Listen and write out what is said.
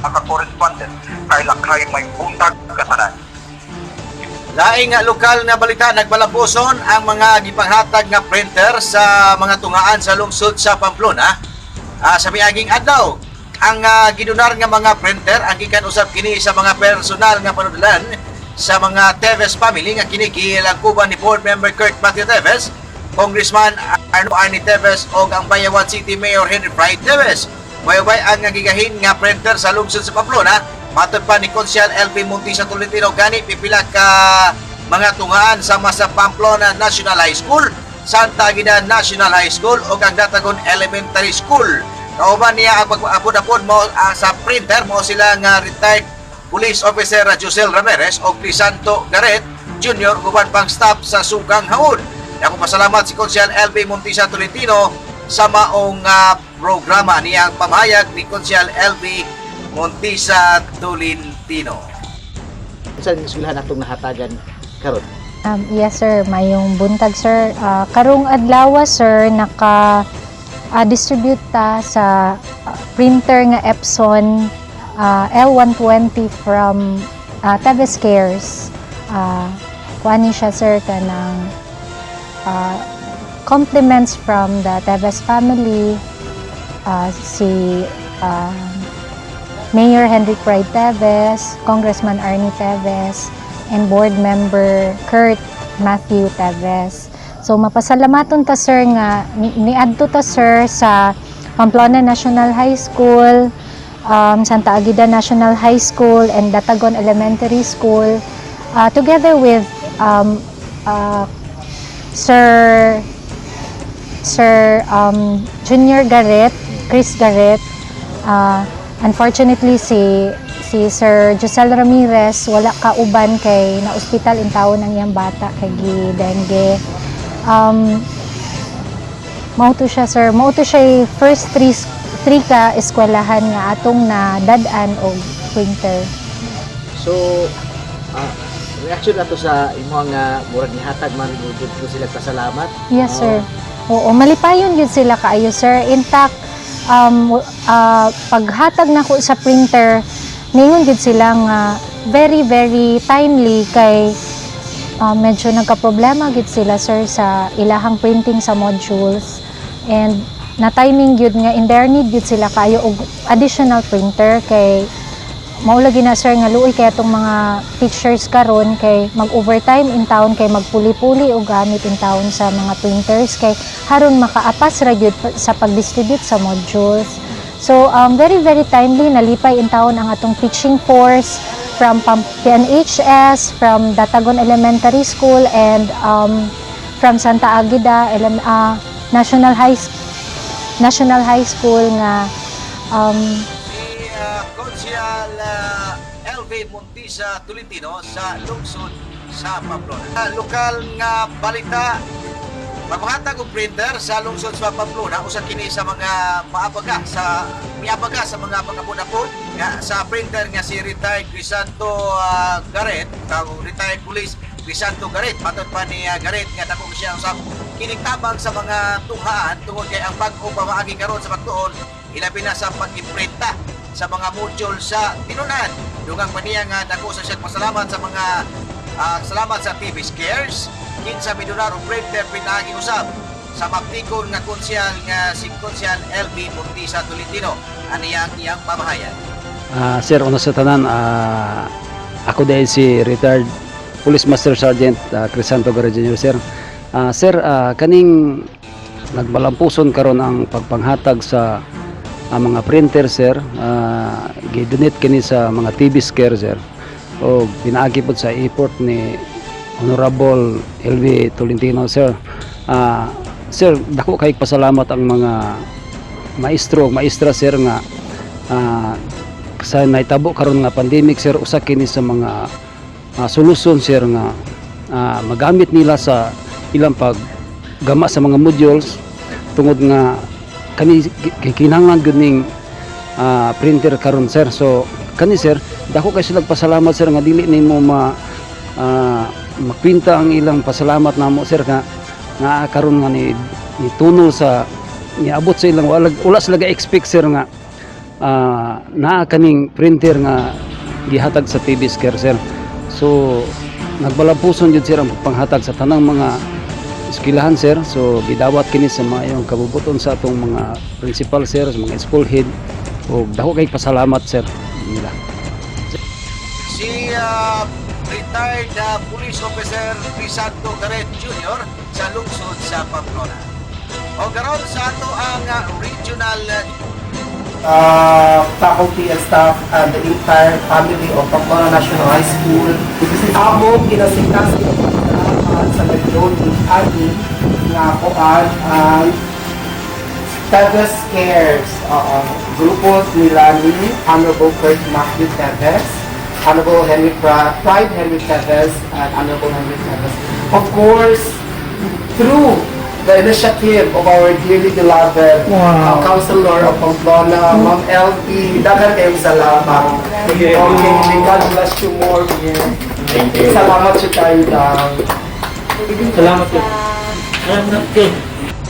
ang correspondent kay Lakay may buntag katanan. Laing nga lokal na balita, nagbalampuson ang mga gipanghatag nga printer sa mga tungaan sa lungsod sa Pamplona. Sa miaging adlaw, ang gidunar nga mga printer ang gikan usab kini sa mga personal nga panudalan sa mga Teves family nga kini gilangkuban ni Board Member Kurt Matthew Teves, Congressman Arnie Teves o ang Bayawan City Mayor Henry Pride Teves. Wayway ang gigahin nga printer sa lungsod sa Pamplona. Matod pa ni Konsyal LB Montisa Tolentino, gani pipila ka mga tungaan sama sa Pamplona National High School, Santa Agueda National High School o ang Datagon Elementary School. Kauban niya ang pag-apod-apod mo sa printer mo sila nga retired Police Officer Josel Ramirez o Crisanto Garret Jr. uban pang staff sa Sugang Haon. Ako pasalamat si Konsyal LB Montisa Tolentino sa maong programa niyang pamahayag ni Konsyal LB Montisa Tolentino. Sa eskwelahan atong nahatagan karon? Yes sir, mayong buntag sir. Karong adlaw sir, naka-distribute ta sa printer nga Epson L120 from Teves Cares. Kuani siya sir kanang compliments from the Teves family, si Mayor Henry Pride Teves, Congressman Arnie Teves, and Board Member Kurt Matthew Teves. So mapasalamaton ta sir nga niadto ta sir sa Pamplona National High School, Santa Agueda National High School, and Datagon Elementary School, together with Sir Junior Garret, Chris Garret. Unfortunately, si Sir Josel Ramirez wala ka uban kay na-hospital in taon ang iyang bata kay dengue. Mauto siya sir, mauto siya first three ka eskwelahan nga atong na dad-an og printer. So, reaction nato sa imo nga murag nihatag man gud sila pasalamat. Yes sir. Oo, malipayon yun sila kaayo sir. In fact, paghatag na ko sa printer, ningon gud sila nga very very timely kay medyo nagka-problema gud sila sir sa ilahang printing sa modules, and na timing gud nga in their need gud sila kayo og additional printer kay maulagi na sir nga luoy kay atong mga teachers karon kay mag-overtime in town kay magpuli-puli og gamit in town sa mga printers kay haron makaapas ra gyud sa pag-distribute sa modules. So very very timely nalipay in town ang atong teaching force from PNHS, from Datagon Elementary School, and from Santa Agueda National High School nga Konsyal LV Montisa Tolentino sa lungsod sa Pamplona. Lokal nga balita, maghatag og printer sa lungsod sa Pamplona usa kini sa mga miabaga sa mga pagapod-apod nga sa printer nga si retired Crisanto Garret, retired police Crisanto Garret. Matod pa ni Garret nga dako siya usab kining tabang sa mga tunghaan tungod kay ang bag-o pamaagi karon sa pagtuon ilabi na sa pag-imprinta sa mga module sa tinunan. Dugang pa niya nga dako sa siya pasalamat sa mga salamat sa TV Cares, kinsa midonar og printer pinagi usab sa maptikon nga konsyal nga si Konsyal LB Montisa Tolentino ani iyang pamahayan. Sir, una sa tanan, ako dahil si retired Police Master Sergeant Crisanto Garret Jr. Sir, sir, kaning nagbalampuson karon ang pagpanghatag sa mga printer sir, gi-donate kini sa mga TV Care sir, o pinaagi po sa effort ni Honorable LV Tolentino sir. Sir, dako kay pasalamat ang mga maestro maestra sir nga sa naitabo karon nga pandemic sir, usa kini sa mga solusyon sir nga magamit nila sa ilang paggama sa mga modules tungod nga kani kinahanglan gud ning printer karon sir. So kani sir, dako kay sila pasalamat sir nga dili nimo makwinta ang ilang pasalamat namo sir nga karon nga ni tunol sa niabot sa ilang wala sila ga expect sir nga naa kaning printer nga gihatag sa TVS Care sir. So nagbalampuson jud sir ang panghatag sa tanang mga eskwelahan sir. So gidawat kini sa maayong kabubuton sa atong mga principal sir, sa mga school head, o dako kay pasalamat sir nila. Si retired police officer Crisanto Garret Jr. sa lungsod sa Pamplona. O karon sa ato ang regional faculty and staff and the entire family of Pamplona National High School. Among ginasikas sa region ni Ani nga kuan ang Teves Cares. Grupo nila ni Honorable Kurt Matthew Teves, Honorable Pride Henry Teves, and Honorable Henry Teves. Of course, through the initiative of our dearly beloved Councilor of Pamplona, Ma'am LP, dagan kayong salamat. Okay, God bless you more. Salamat siya tayo lang. Salamat.